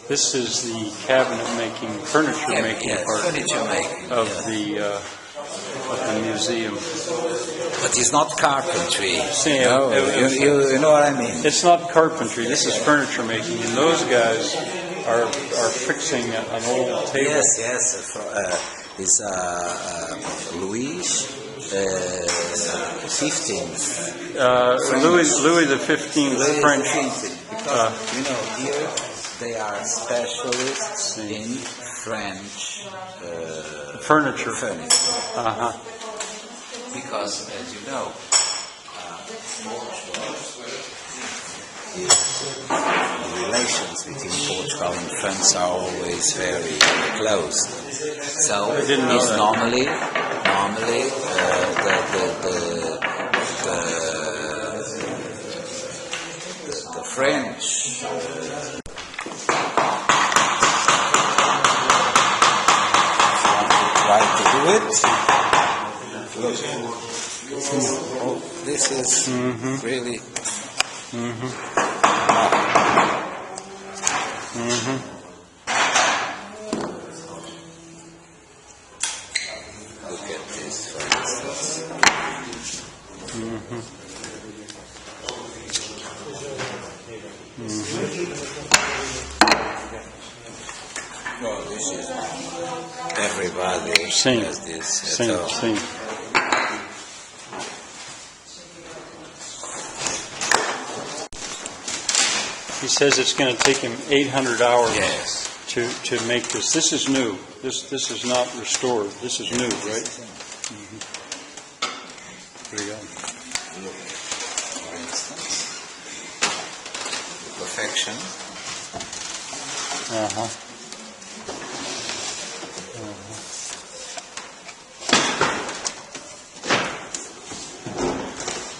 This is the cabinet making, furniture making part furniture making, of the museum. But it's not carpentry. See, No, you know what I mean. It's not carpentry. This is furniture making, and those guys are fixing an old table. Yes. It's Louis XV. Louis the 15th French. Because here they are specialists in French furniture. Because, as you know, the relations between Portugal and France are always very close. So it's normally the French. Try to do it. Look, this is really. Look at this, for instance. Well, this is everybody has this. Same. He says it's going to take him 800 hours to make this. This is new. This is not restored. This is new, right? There you go. Look, for instance, the perfection.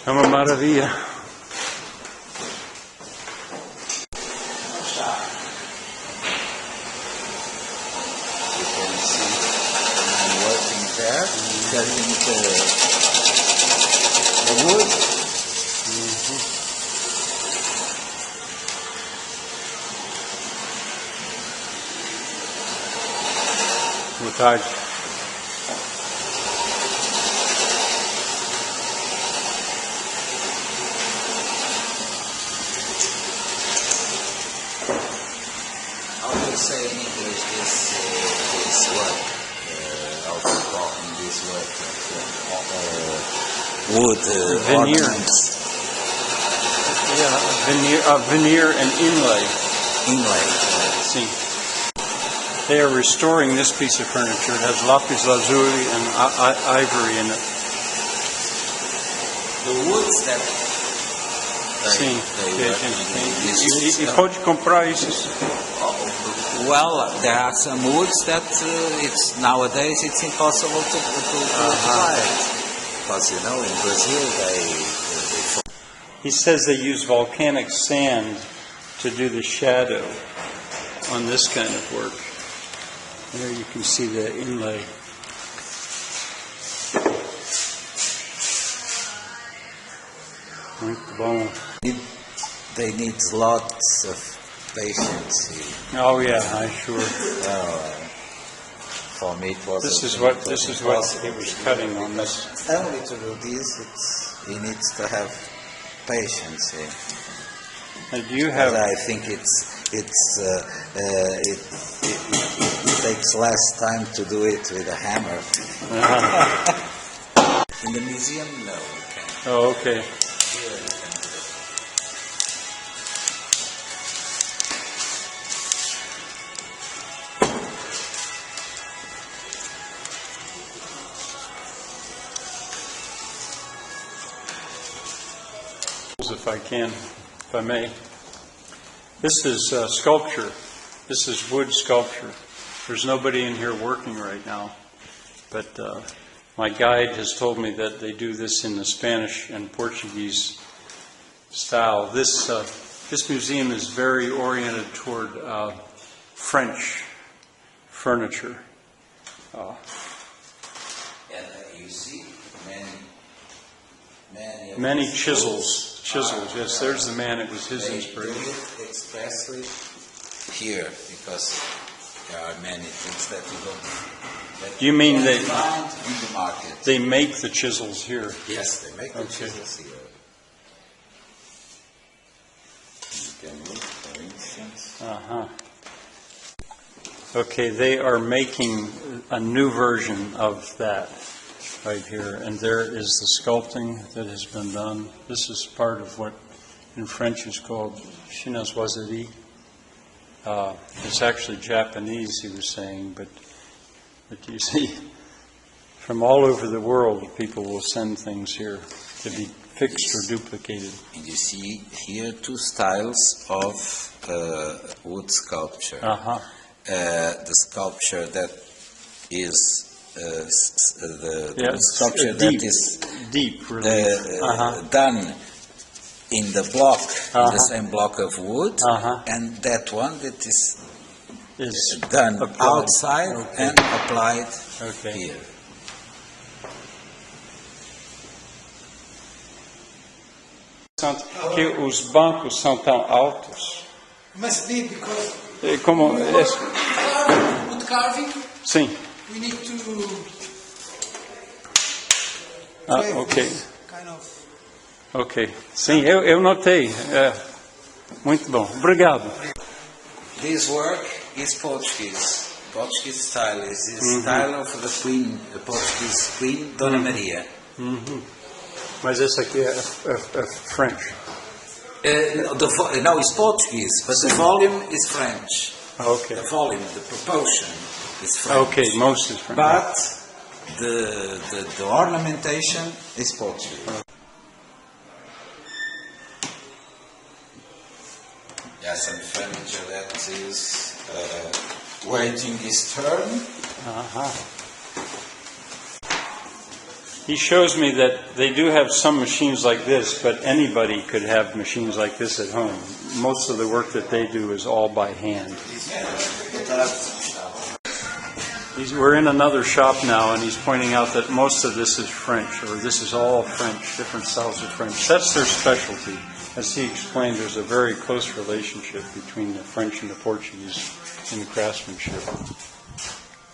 É uma maravilha. Cutting the wood. Vontade. How do you say in English this word? This word, wood ornaments. Yeah, veneer and inlay. See. They are restoring this piece of furniture. It has lapis lazuli and ivory in it. The woods that Sim. E pode comprar isso. Well, there are some woods that nowadays it's impossible to buy it. Because, in Brazil they He says they use volcanic sand to do the shadow on this kind of work. There you can see the inlay. Muito bom. They need lots of patience. Oh yeah, I'm sure. For me, it was. This is what he was cutting on this. Only to do this, he needs to have patience. And do you have? But I think it takes less time to do it with a hammer. In the museum, no. Okay. Oh, okay. Here you can do it. If I may. This is sculpture. This is wood sculpture. There's nobody in here working right now, but my guide has told me that they do this in the Spanish and Portuguese style. This museum is very oriented toward French furniture. You see many chisels. Yes, there's the man. It was his inspiration. They do it expressly here because there are many things that you don't. That You mean can't they find in the market? they make the chisels here? Yes, they make the Okay. chisels here. You can look, for instance. Uh-huh. Okay, they are making a new version of that right here, and there is the sculpting that has been done. This is part of what in French is called chinoiserie. It's actually Japanese, he was saying, but you see, from all over the world, people will send things here to be fixed or duplicated. And you see here two styles of wood sculpture. Uh-huh. The sculpture that is the Yeah, sculpture deep, that is deep, really. done in the block, in the Uh-huh. same block of wood, Uh-huh. and that one that is Is done applied. outside Okay. and applied Okay. here. Que os bancos são tão altos. Must be because Como wood carving, sim. we need to Ah, play with ok. this kind of. Ok. Sim, eu notei. É, muito bom. Obrigado. This work is Portuguese. Portuguese style is the style of the Queen, the Portuguese Queen Dona Maria. Mas esse aqui é French. No, it's Portuguese, but the volume is French. Ok. The volume, the proportion is French. Ok, most is French. But the ornamentation is Portuguese. Yes, some furniture that is waiting its turn. Uh-huh. He shows me that they do have some machines like this, but anybody could have machines like this at home. Most of the work that they do is all by hand. We're in another shop now, and he's pointing out that most of this is French, or this is all French, different styles of French. That's their specialty. As he explained, there's a very close relationship between the French and the Portuguese in the craftsmanship.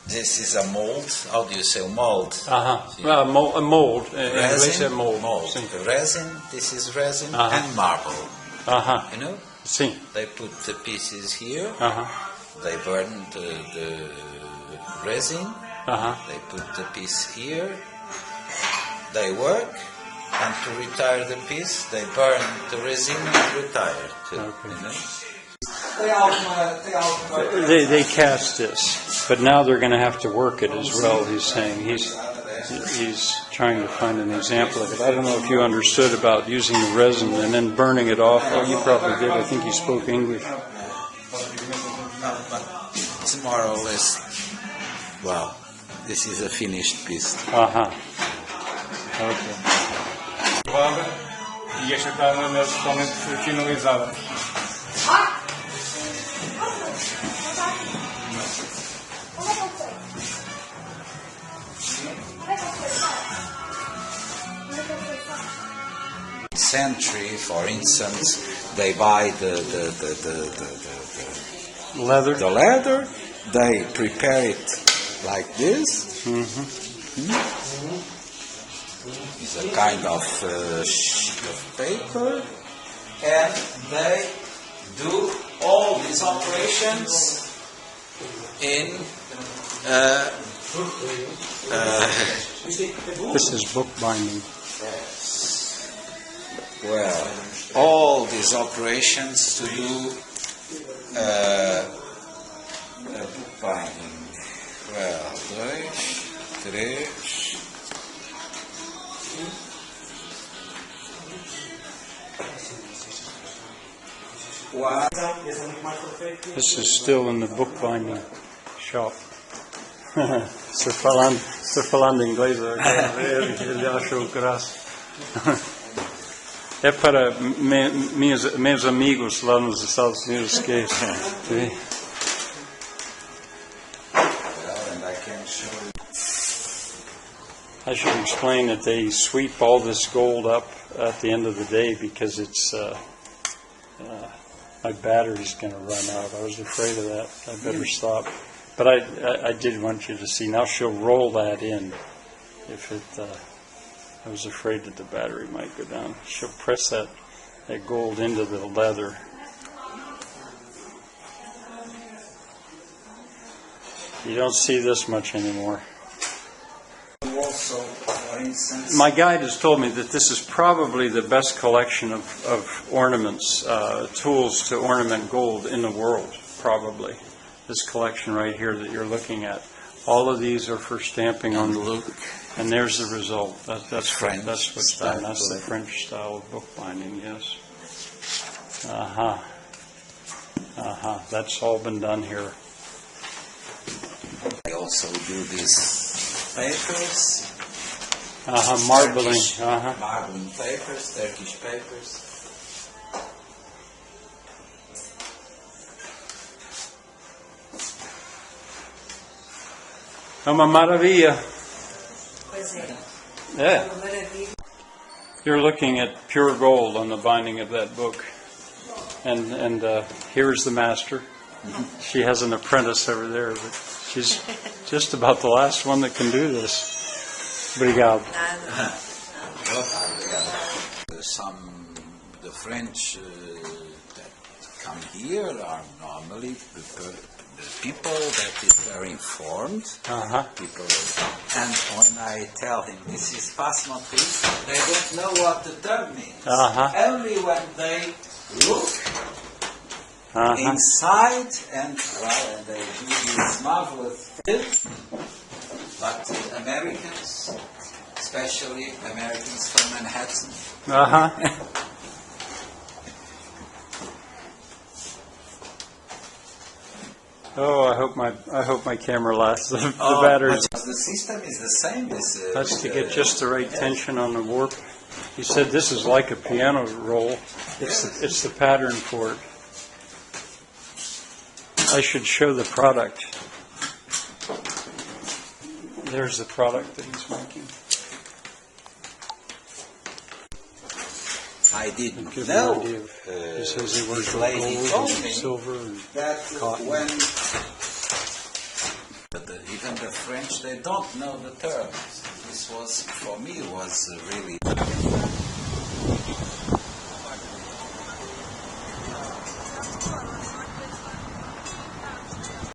This is a mold. How do you say mold? A mold. Inglês é mold. Sim. Resin. This is resin Uh-huh. and marble. Aham. You know, Sim. they put the pieces here. Aham. They burn the resin. Aham. They put the piece here. They work, and to retire the piece, they burn the resin and retire too. Okay. You know? They cast this, but now they're going to have to work it as well. He's saying he's trying to find an example of it. I don't know if you understood about using the resin and then burning it off. Oh, you probably did. I think you spoke English. But it's more or less. Well, this is a finished piece. Aha. Okay. E esta está totalmente finalizada. Century, for instance, they buy the Leather. leather, they prepare it like this. It's a kind of sheet of paper, and they do all these operations in This is bookbinding. well, all these operations to do bookbinding. Well, dois, três. One. This is still in the bookbinding shop. Estou falando inglês agora. Ele achou graça. É para meus amigos lá nos Estados Unidos que And I can show you. I should explain that they sweep all this gold up at the end of the day because it's my battery's going to run out. I was afraid of that. I better stop. But I did want you to see. Now she'll roll that in. If it, I was afraid that the battery might go down. She'll press that gold into the leather. You don't see this much anymore. Also, for instance, My guide has told me that this is probably the best collection of ornaments, tools to ornament gold in the world, probably. This collection right here that you're looking at. All of these are for stamping on the look. And there's the result. That's French what's done. That's the French style of bookbinding, yes. That's all been done here. I also do these papers. Marbling. Turkish marbling papers, Turkish papers. É uma maravilha. Pois é. Yeah. Uma maravilha. You're looking at pure gold on the binding of that book. And here's the master. She has an apprentice over there, but she's just about the last one that can do this. Obrigado. Nada. The French that come here are normally the people that is very informed. People, and when I tell him this is passementerie, they don't know what the term means. Only when they look inside and they do these marvelous things. But Americans, especially Americans from Manhattan, Oh, I hope my camera lasts. The battery. The system is the same. That's to get just the right tension on the warp. He said this is like a piano roll. It's the pattern for it. I should show the product. There's the product that he's making. I didn't Give know. an idea of, he says he works this with lady gold told and me silver and that cotton. when even the French, they don't know the terms. This was, for me, was really